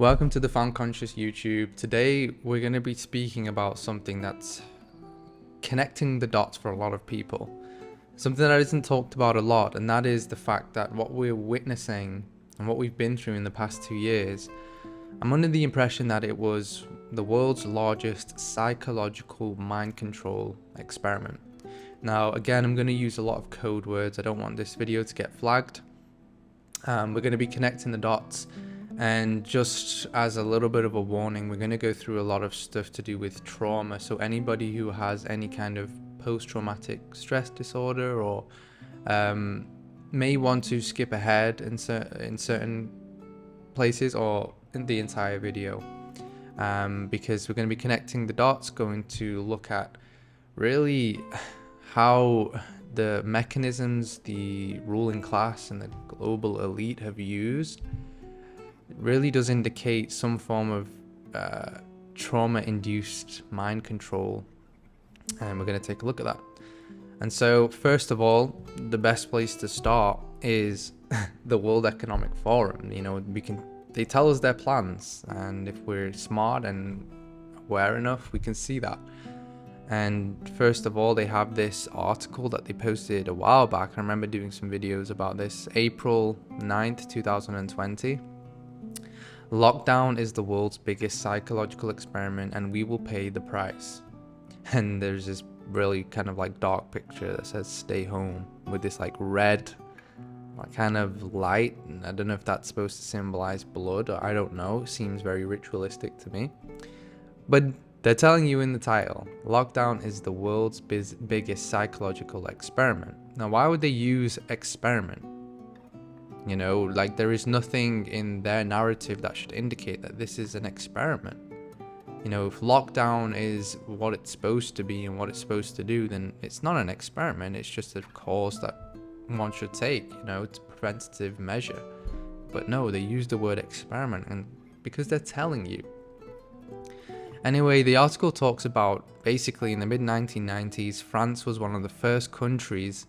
Welcome to the Found Conscious YouTube. Today we're going to be speaking about something that's connecting the dots for a lot of people. Something that isn't talked about a lot, and that is the fact that what we're witnessing and what we've been through in the past 2 years, I'm under the impression that it was the world's largest psychological mind control experiment. Now, again, I'm going to use a lot of code words. I don't want this video to get flagged. We're going to be connecting the dots. And just as a little bit of a warning, we're going to go through a lot of stuff to do with trauma. So anybody who has any kind of post-traumatic stress disorder or may want to skip ahead in certain places or in the entire video, because we're going to be connecting the dots, going to look at really how the mechanisms the ruling class and the global elite have used really does indicate some form of trauma-induced mind control, and we're going to take a look at that. And so, first of all, the best place to start is the World Economic Forum. You know, they tell us their plans, and if we're smart and aware enough, we can see that. And first of all, they have this article that they posted a while back. I remember doing some videos about this, April 9th, 2020. Lockdown is the world's biggest psychological experiment, and we will pay the price. And there's this really kind of like dark picture that says stay home with this like red kind of light. And I don't know if that's supposed to symbolize blood, or I don't know. It seems very ritualistic to me. But they're telling you in the title, lockdown is the world's biggest psychological experiment. Now, why would they use experiment? You know, like there is nothing in their narrative that should indicate that this is an experiment. You know, if lockdown is what it's supposed to be and what it's supposed to do, then it's not an experiment. It's just a course that one should take, you know, it's a preventative measure. But no, they use the word experiment, and because they're telling you. Anyway, the article talks about basically in the mid-1990s, France was one of the first countries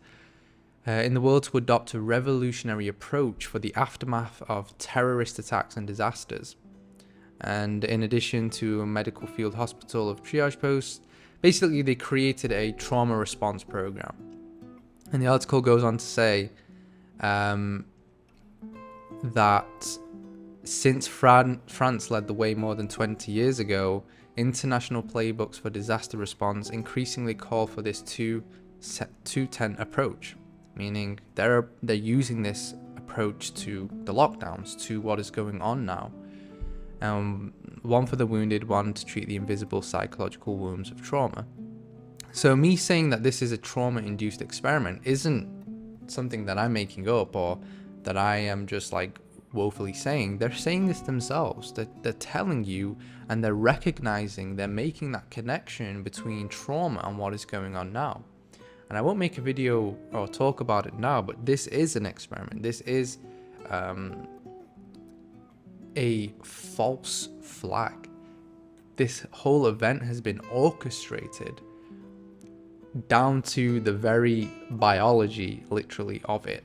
in the world to adopt a revolutionary approach for the aftermath of terrorist attacks and disasters. And in addition to a medical field hospital of triage posts, basically they created a trauma response program. And the article goes on to say that since France led the way more than 20 years ago, international playbooks for disaster response increasingly call for this two-tent approach. Meaning they're using this approach to the lockdowns, to what is going on now. One for the wounded, one to treat the invisible psychological wounds of trauma. So me saying that this is a trauma-induced experiment isn't something that I'm making up or that I am just like woefully saying. They're saying this themselves. They're telling you, and they're recognizing, they're making that connection between trauma and what is going on now. And I won't make a video or talk about it now, but this is an experiment. This is a false flag. This whole event has been orchestrated down to the very biology, literally, of it.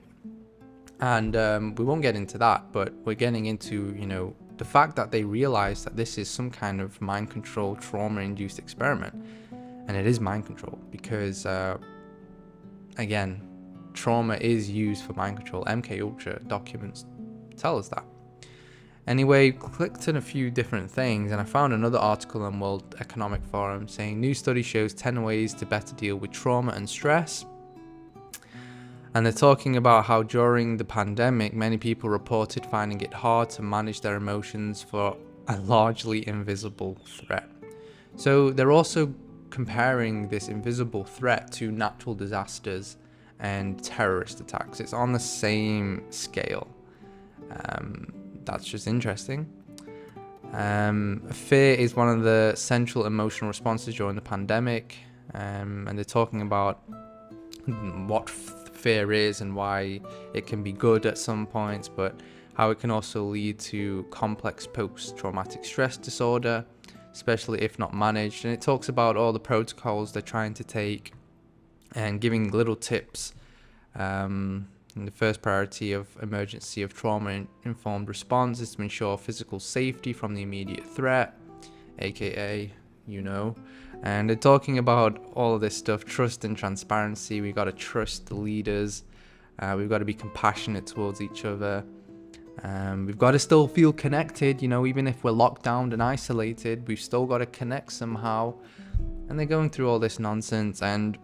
And we won't get into that, but we're getting into, you know, the fact that they realize that this is some kind of mind control, trauma-induced experiment. And it is mind control because again, trauma is used for mind control. MKUltra documents tell us that. Anyway, clicked on a few different things, and I found another article on World Economic Forum saying new study shows 10 ways to better deal with trauma and stress. And they're talking about how during the pandemic, many people reported finding it hard to manage their emotions for a largely invisible threat. So they're also comparing this invisible threat to natural disasters and terrorist attacks. It's on the same scale. That's just interesting. Fear is one of the central emotional responses during the pandemic, and they're talking about what fear is and why it can be good at some points, but how it can also lead to complex post-traumatic stress disorder, especially if not managed. And it talks about all the protocols they're trying to take and giving little tips And the first priority of emergency of trauma-informed response is to ensure physical safety from the immediate threat, aka, and they're talking about all of this stuff, trust and transparency. We got to trust the leaders. We've got to be compassionate towards each other. We've got to still feel connected, even if we're locked down and isolated, we've still got to connect somehow. And they're going through all this nonsense, and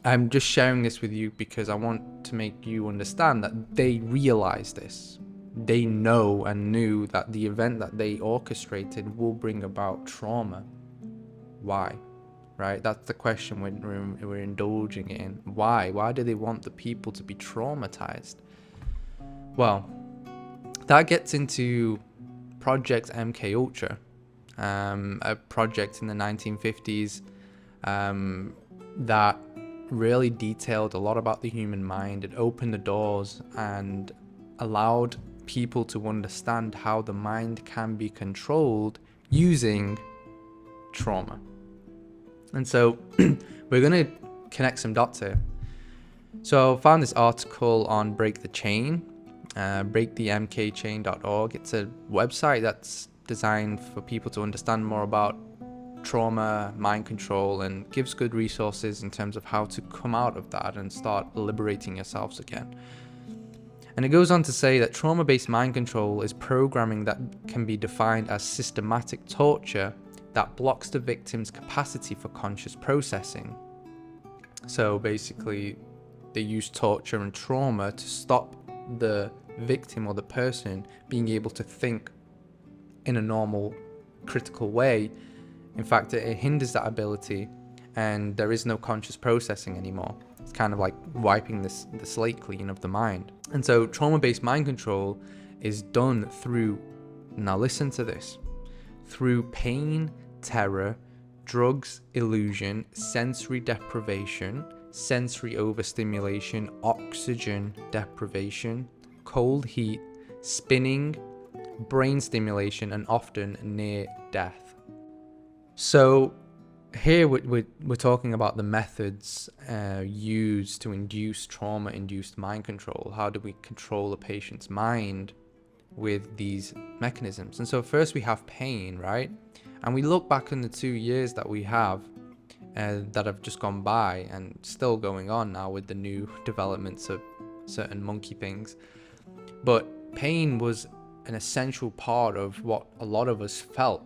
I'm just sharing this with you because I want to make you understand that they realize this. They know and knew that the event that they orchestrated will bring about trauma. Why? Right? That's the question we're indulging in. Why? Why do they want the people to be traumatized? Well, that gets into Project MK Ultra, a project in the 1950s that really detailed a lot about the human mind. It opened the doors and allowed people to understand how the mind can be controlled using trauma. And so we're going to connect some dots here. So I found this article on Break the Chain, breakthemkchain.org. It's a website that's designed for people to understand more about trauma, mind control, and gives good resources in terms of how to come out of that and start liberating yourselves again. And it goes on to say that trauma-based mind control is programming that can be defined as systematic torture that blocks the victim's capacity for conscious processing. So basically, they use torture and trauma to stop the victim or the person being able to think in a normal, critical way. In fact, it hinders that ability, and there is no conscious processing anymore. It's kind of like wiping the slate clean of the mind. And so trauma-based mind control is done through, now listen to this, through pain, terror, drugs, illusion, sensory deprivation, sensory overstimulation, oxygen deprivation, cold heat, spinning, brain stimulation, and often near death. So here we're talking about the methods used to induce trauma-induced mind control. How do we control a patient's mind with these mechanisms? And so first we have pain, right? And we look back in the 2 years that we have that have just gone by and still going on now with the new developments of certain monkey things. But pain was an essential part of what a lot of us felt.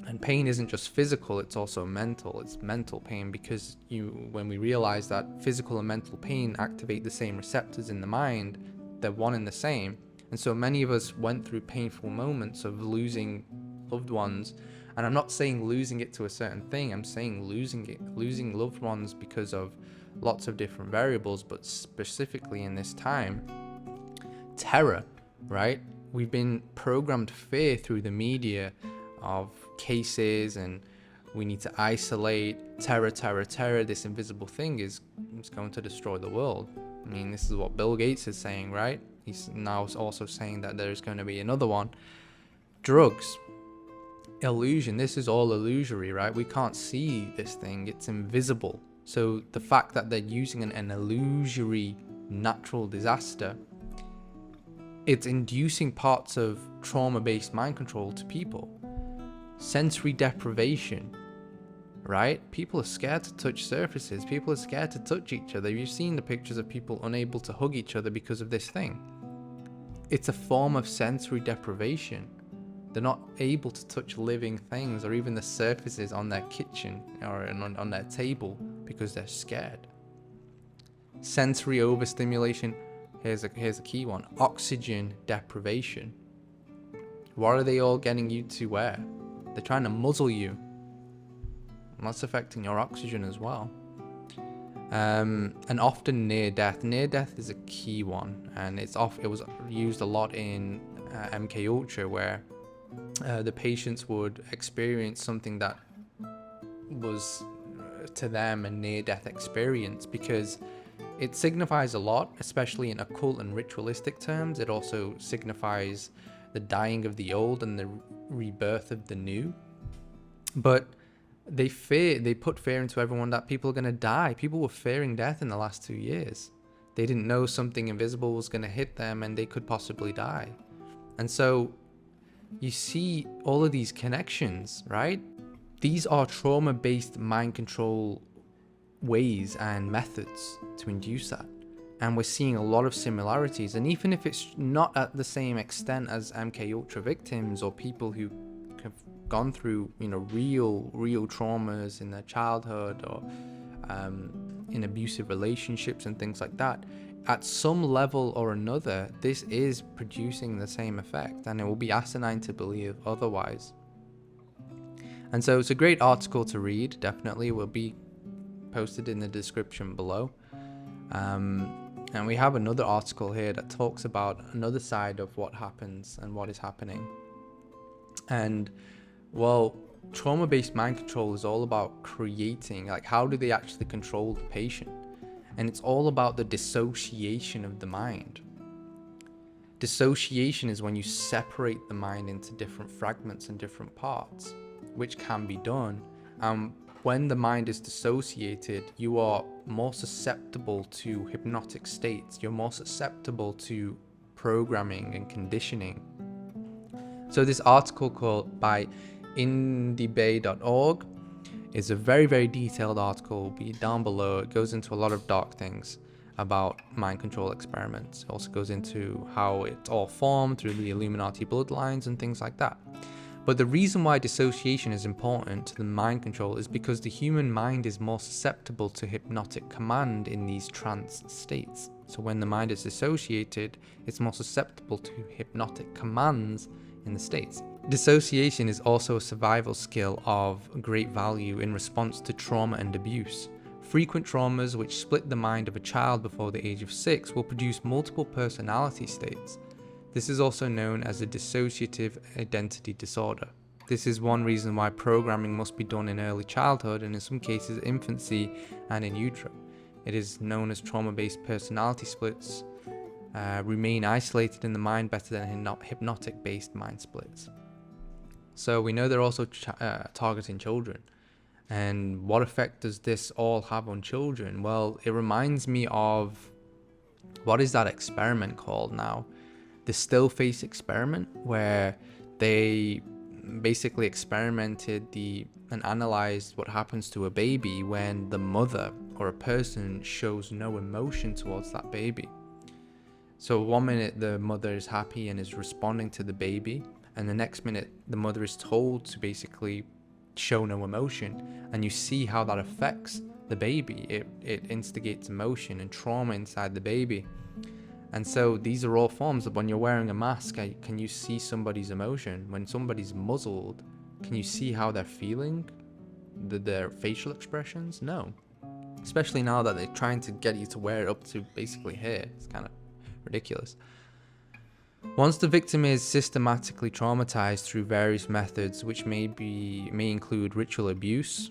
And pain isn't just physical, it's also mental. It's mental pain because when we realize that physical and mental pain activate the same receptors in the mind, they're one and the same. And so many of us went through painful moments of losing loved ones. And I'm not saying losing it to a certain thing, I'm saying losing loved ones because of lots of different variables, but specifically in this time, terror, right? We've been programmed fear through the media of cases, and we need to isolate. Terror, this invisible thing is going to destroy the world. I mean, this is what Bill Gates is saying, right? He's now also saying that there's going to be another one. Drugs, illusion, this is all illusory, right? We can't see this thing, it's invisible. So the fact that they're using an illusory natural disaster, it's inducing parts of trauma-based mind control to people. Sensory deprivation, right? People are scared to touch surfaces. People are scared to touch each other. You've seen the pictures of people unable to hug each other because of this thing. It's a form of sensory deprivation. They're not able to touch living things or even the surfaces on their kitchen or on their table because they're scared. Sensory overstimulation. Here's a key one. Oxygen deprivation. What are they all getting you to wear? They're trying to muzzle you. And that's affecting your oxygen as well. And often near death. Near death is a key one, and it was used a lot in MK Ultra, where the patients would experience something that was to them a near-death experience, because it signifies a lot, especially in occult and ritualistic terms. It also signifies the dying of the old and the rebirth of the new. But they put fear into everyone that people are going to die. People were fearing death in the last 2 years. They didn't know something invisible was going to hit them and they could possibly die. And so you see all of these connections, right? These are trauma-based mind control ways and methods to induce that. And we're seeing a lot of similarities. And even if it's not at the same extent as MK Ultra victims or people who have gone through, real traumas in their childhood or in abusive relationships and things like that, at some level or another, this is producing the same effect, and it will be asinine to believe otherwise. And so it's a great article to read, definitely. It will be posted in the description below. And we have another article here that talks about another side of what happens and what is happening. And, well, trauma-based mind control is all about creating, like, how do they actually control the patient? And it's all about the dissociation of the mind. Dissociation is when you separate the mind into different fragments and different parts, which can be done. When the mind is dissociated, you are more susceptible to hypnotic states. You're more susceptible to programming and conditioning. So this article called by indiebay.org is a very, very detailed article. It'll be down below. It goes into a lot of dark things about mind control experiments. It also goes into how it's all formed through the Illuminati bloodlines and things like that. But the reason why dissociation is important to the mind control is because the human mind is more susceptible to hypnotic command in these trance states. So when the mind is dissociated, it's more susceptible to hypnotic commands in the states. Dissociation is also a survival skill of great value in response to trauma and abuse. Frequent traumas which split the mind of a child before the age of 6 will produce multiple personality states. This is also known as a dissociative identity disorder. This is one reason why programming must be done in early childhood and in some cases infancy and in utero. It is known as trauma-based personality splits remain isolated in the mind better than hypnotic-based mind splits. So we know they're also targeting children. And what effect does this all have on children? Well, it reminds me of, what is that experiment called now? The still face experiment, where they basically experimented and analyzed what happens to a baby when the mother or a person shows no emotion towards that baby. So 1 minute the mother is happy and is responding to the baby, and the next minute the mother is told to basically show no emotion, and you see how that affects the baby. It instigates emotion and trauma inside the baby. And so these are all forms of, when you're wearing a mask, can you see somebody's emotion? When somebody's muzzled, can you see how they're feeling? Their facial expressions? No. Especially now that they're trying to get you to wear it up to basically here. It's kind of ridiculous. Once the victim is systematically traumatized through various methods, which may include ritual abuse,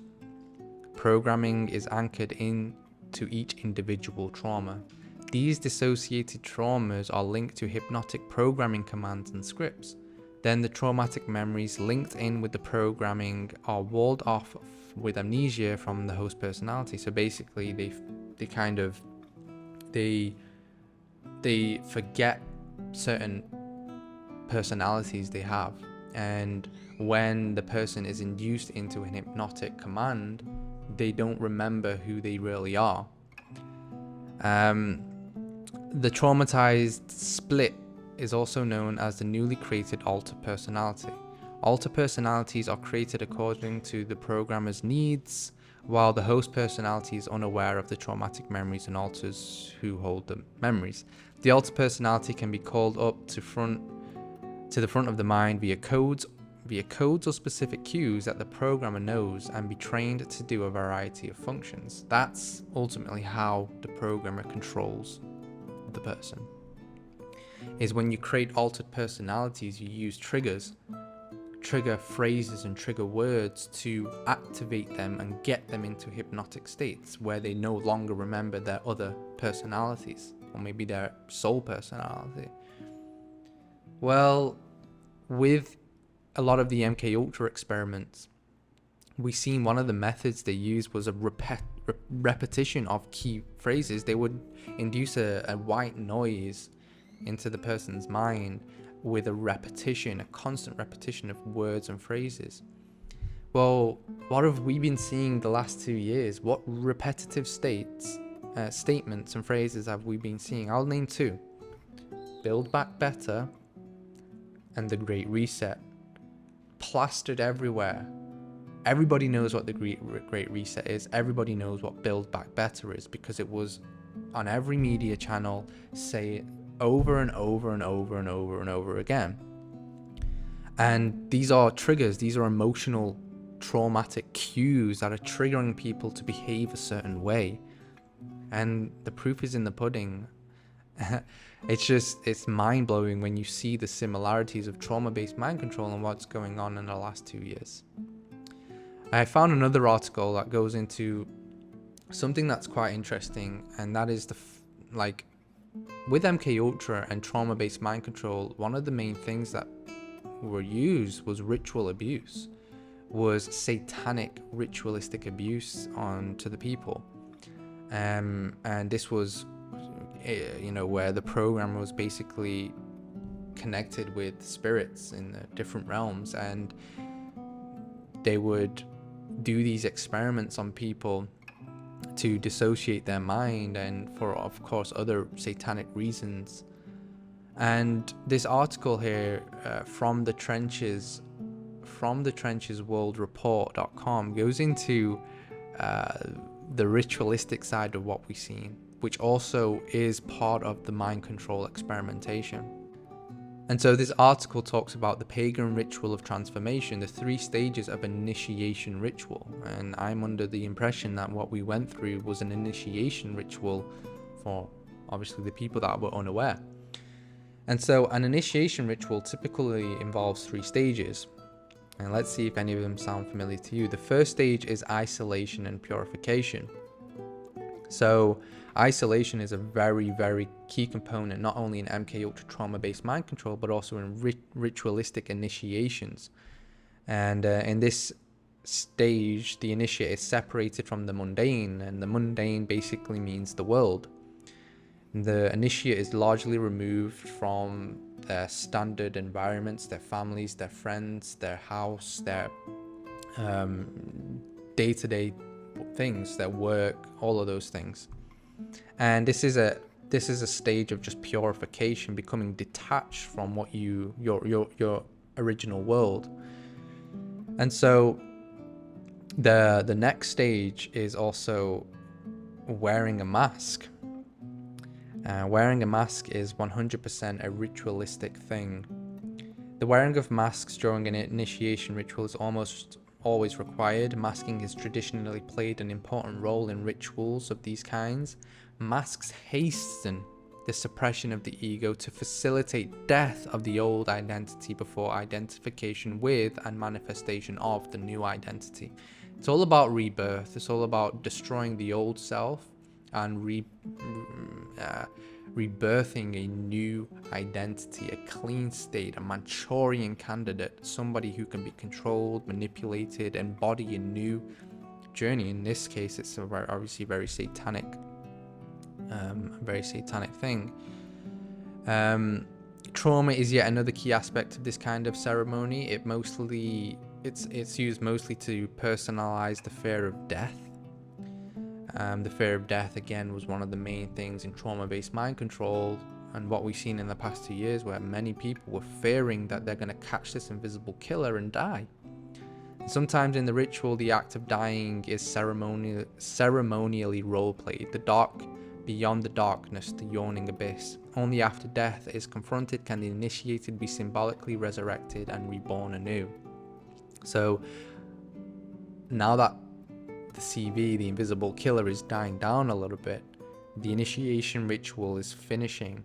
programming is anchored into each individual trauma. These dissociated traumas are linked to hypnotic programming commands and scripts. Then the traumatic memories linked in with the programming are walled off with amnesia from the host personality. So basically they forget certain personalities they have. And when the person is induced into an hypnotic command, they don't remember who they really are. The traumatized split is also known as the newly created alter personality. Alter personalities are created according to the programmer's needs, while the host personality is unaware of the traumatic memories and alters who hold the memories. The alter personality can be called up to the front of the mind via codes or specific cues that the programmer knows, and be trained to do a variety of functions. That's ultimately how the programmer controls the person. Is when you create altered personalities, you use trigger phrases and trigger words to activate them and get them into hypnotic states where they no longer remember their other personalities, or maybe their soul personality. Well, with a lot of the MK Ultra experiments, we seen one of the methods they used was a repetition of key phrases, they would induce a white noise into the person's mind with a constant repetition of words and phrases. Well, what have we been seeing the last 2 years? What repetitive statements and phrases have we been seeing? I'll name 2. Build Back Better and the Great Reset. Plastered everywhere. Everybody knows what the Great Reset is. Everybody knows what Build Back Better is, because it was on every media channel, say it over and over and over and over and over again. And these are triggers. These are emotional, traumatic cues that are triggering people to behave a certain way. And the proof is in the pudding. It's mind-blowing when you see the similarities of trauma-based mind control and what's going on in the last 2 years. I found another article that goes into something that's quite interesting, and that is with MK Ultra and trauma-based mind control, one of the main things that were used was ritual abuse, was satanic ritualistic abuse onto the people. And this was, where the program was basically connected with spirits in the different realms, and they would do these experiments on people to dissociate their mind, and for, of course, other satanic reasons. And this article here from the trenches worldreport.com goes into the ritualistic side of what we've seen, which also is part of the mind control experimentation. And so this article talks about the pagan ritual of transformation, the 3 stages of initiation ritual. And I'm under the impression that what we went through was an initiation ritual for, obviously, the people that were unaware. And so an initiation ritual typically involves 3 stages. And let's see if any of them sound familiar to you. The first stage is isolation and purification. So isolation is a very, very key component, not only in MK Ultra trauma-based mind control, but also in ritualistic initiations. And in this stage, the initiate is separated from the mundane, and the mundane basically means the world. The initiate is largely removed from their standard environments, their families, their friends, their house, their day-to-day things, their work, all of those things. And this is a stage of just purification, becoming detached from what your original world. And so the next stage is also wearing a mask. Wearing a mask is 100% a ritualistic thing. The wearing of masks during an initiation ritual is almost always required. Masking has traditionally played an important role in rituals of these kinds. Masks hasten the suppression of the ego to facilitate death of the old identity before identification with and manifestation of the new identity. It's all about rebirth. It's all about destroying the old self and rebirthing a new identity, a clean state, a Manchurian candidate, somebody who can be controlled, manipulated, embody a new journey. In this case, it's obviously a very satanic thing. Trauma is yet another key aspect of this kind of ceremony. It's used mostly to personalize the fear of death. The fear of death, again, was one of the main things in trauma-based mind control, and what we've seen in the past 2 years, where many people were fearing that they're going to catch this invisible killer and die. Sometimes in the ritual, the act of dying is ceremonially role-played. The dark beyond the darkness, the yawning abyss. Only after death is confronted can the initiated be symbolically resurrected and reborn anew. So now that the CV, the invisible killer, is dying down a little bit, the initiation ritual is finishing.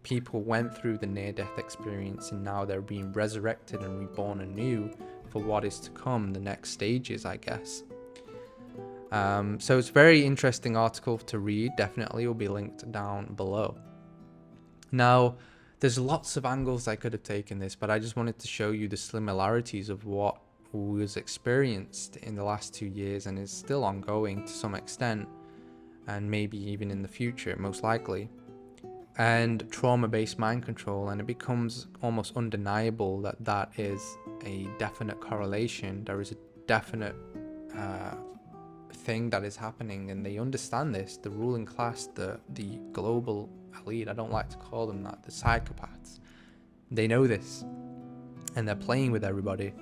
People went through the near-death experience, and now they're being resurrected and reborn anew for what is to come, the next stages, I guess. So it's a very interesting article to read. Definitely will be linked down below. Now, there's lots of angles I could have taken this, but I just wanted to show you the similarities of what was experienced in the last 2 years and is still ongoing to some extent, and maybe even in the future, most likely, and trauma-based mind control. And it becomes almost undeniable that that is a definite correlation. There is a definite thing that is happening, and they understand this. The ruling class, the global elite, I don't like to call them that, the psychopaths, they know this, and they're playing with everybody.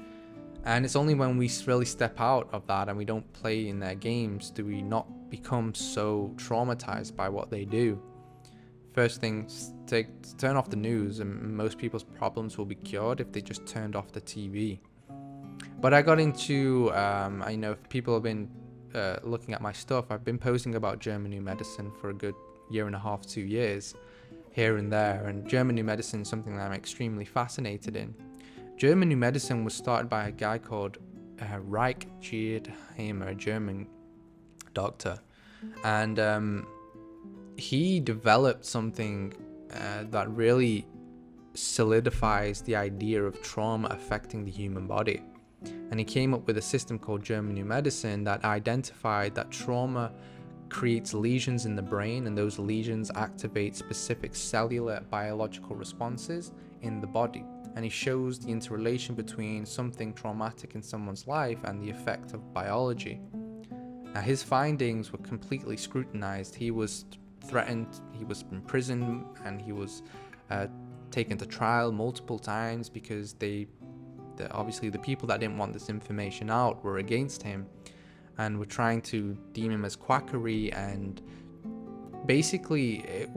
And it's only when we really step out of that and we don't play in their games do we not become so traumatized by what they do. First thing, turn off the news, and most people's problems will be cured if they just turned off the TV. But I got into, I know if people have been looking at my stuff, I've been posting about German New Medicine for a good 1.5 to 2 years, here and there. And German New Medicine is something that I'm extremely fascinated in. German New Medicine was started by a guy called Ritualistic, a German doctor. And he developed something that really solidifies the idea of trauma affecting the human body. And he came up with a system called German New Medicine that identified that trauma creates lesions in the brain, and those lesions activate specific cellular biological responses in the body. And he shows the interrelation between something traumatic in someone's life and the effect of biology. Now, his findings were completely scrutinized. He was threatened, he was in prison, and he was taken to trial multiple times because obviously the people that didn't want this information out were against him and were trying to deem him as quackery. And basically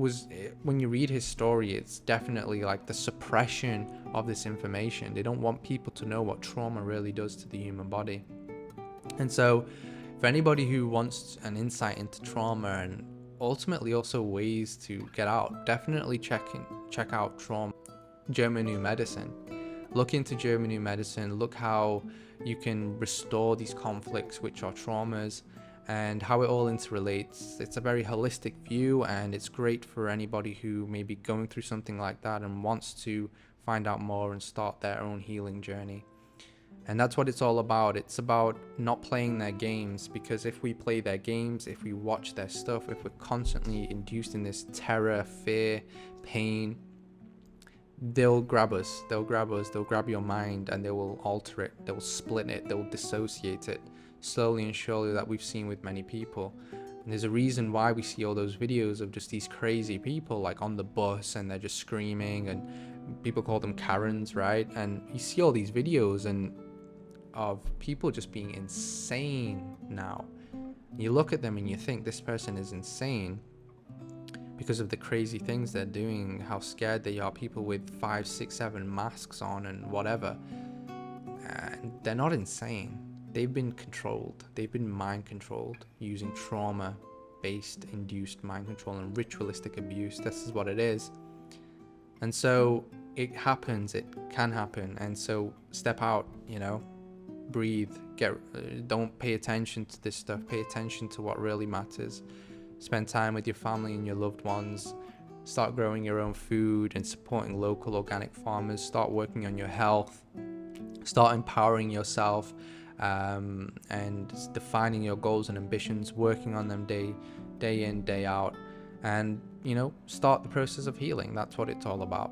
when you read his story, it's definitely like the suppression of this information. They don't want people to know what trauma really does to the human body. And so for anybody who wants an insight into trauma and ultimately also ways to get out, definitely check out German New Medicine. Look into German New Medicine. Look how you can restore these conflicts, which are traumas, and how it all interrelates. It's a very holistic view, and it's great for anybody who may be going through something like that and wants to find out more and start their own healing journey. And that's what it's all about. It's about not playing their games, because if we play their games, if we watch their stuff, if we're constantly induced in this terror, fear, pain, they'll grab us, they'll grab your mind, and they will alter it, they will split it, they will dissociate it slowly and surely, that we've seen with many people. And there's a reason why we see all those videos of just these crazy people like on the bus and they're just screaming, and people call them Karens, right? And you see all these videos and of people just being insane now. You look at them and you think this person is insane because of the crazy things they're doing, how scared they are, people with 5, 6, 7 masks on and whatever. And they're not insane. They've been controlled. They've been mind controlled using trauma-based induced mind control and ritualistic abuse. This is what it is. And so it happens, it can happen. And so step out, breathe, don't pay attention to this stuff. Pay attention to what really matters. Spend time with your family and your loved ones. Start growing your own food and supporting local organic farmers. Start working on your health. Start empowering yourself, and defining your goals and ambitions, working on them day in, day out, and start the process of healing. That's what it's all about.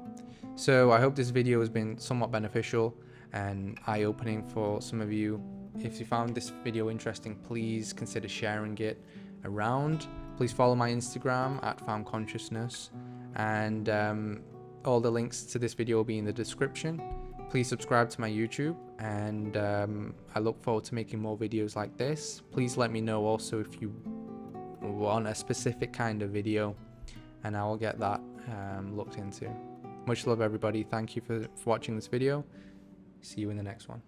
So I hope this video has been somewhat beneficial and eye-opening for some of you. If you found this video interesting, please consider sharing it around. Please follow my Instagram at Found Consciousness, and all the links to this video will be in the description. Please subscribe to my YouTube, and I look forward to making more videos like this. Please let me know also if you want a specific kind of video, and I will get that looked into. Much love, everybody. Thank you for watching this video. See you in the next one.